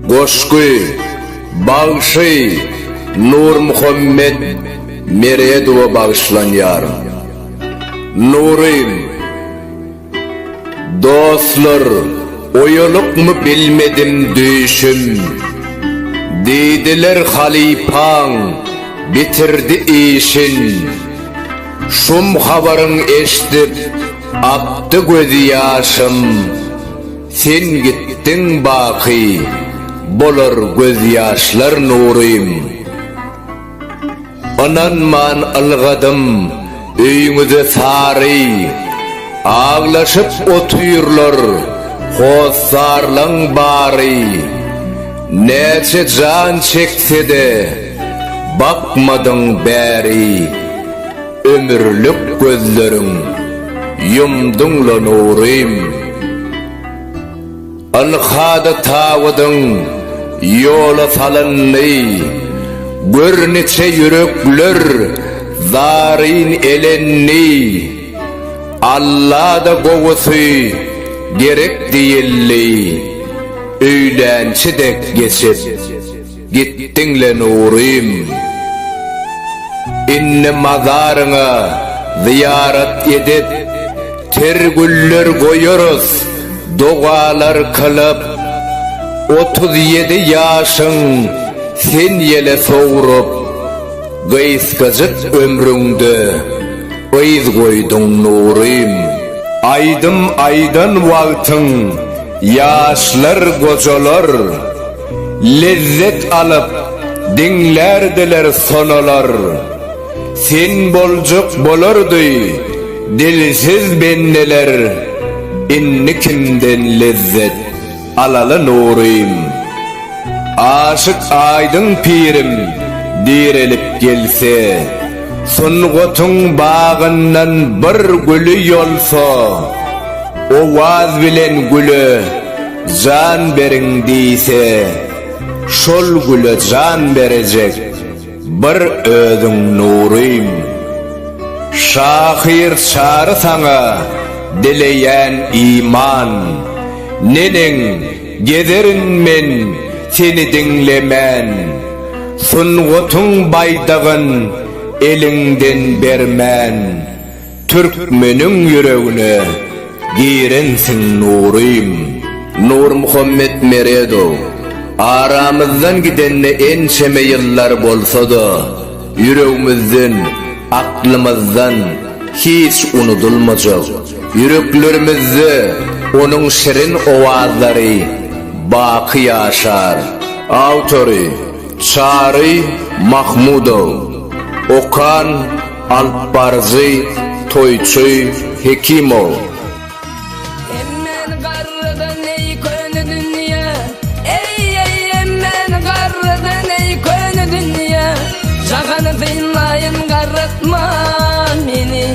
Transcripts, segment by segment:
Goşkuy, Bağışıy, Nur Muhammed Meredova bağışlan yarım. Nurim, dostlar, oyoluk mu bilmedim düşüm. Dediler halifan, bitirdi işin. Şum habarın eşitip, aktı gözü yaşım. Sen gittin baki, bolar göz yaşlar nurim. Ananman algadım, öýüňize sary. Ağlaşıp otuyurlar, hosarlaň bary. Neçe can çekse de, bakmadyň bäri. Ömürlük gözleriň, yumduňla nurim. Alhada tawadyň, yola salanny. Görneçe yürekler, zarin elenni. Allah da goğusu, gerek değilli. Öýlençidek geçip, gittinle nurim. İnne mazarına ziyaret edip, tergüller koyarız, dualar kılıp. 37 yaşın, sen yele soğurup, gıyskıcık ömrüngde, ıyz koydun nurim. Aydım aydan vaktin, yaşlar kocalar, lezzet alıp, dinlerdiler sonalar. Sen bolcuk bolardı, dilsiz benneler, inni kimden lezzet alalı nurim. Aşık aydın pirim direlip gelse, Sungotun bağından bir gülü yolsa, o vaz bilen gülü can berin deyse, şol gülü can berecek bir özün nurim. Şahir çağrı sana dileyen iman, nenen gederin men seni dinlemen. Sungotun baydağın elinden bermen, Türkmenin yüreğine girensin nurim. Nur Muhammed Meredov, aramızdan gidenle ençeme yıllar bolsa da, yüreğimizden, aklımızdan hiç unutulmayacak. Yüreklerimizde onun şirin ovazları baki yaşar. Autori Çağrı Mahmudov, Okan Alparzı Toyçu Hekimov. Emmen garrıdan ey könü dünya, ey emmen garrıdan ey könü dünya. Jaganı dinlayın garrıtma beni.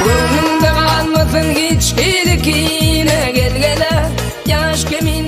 Önümde kalmasın hiç kilikine, gel gele yaş kemiğine.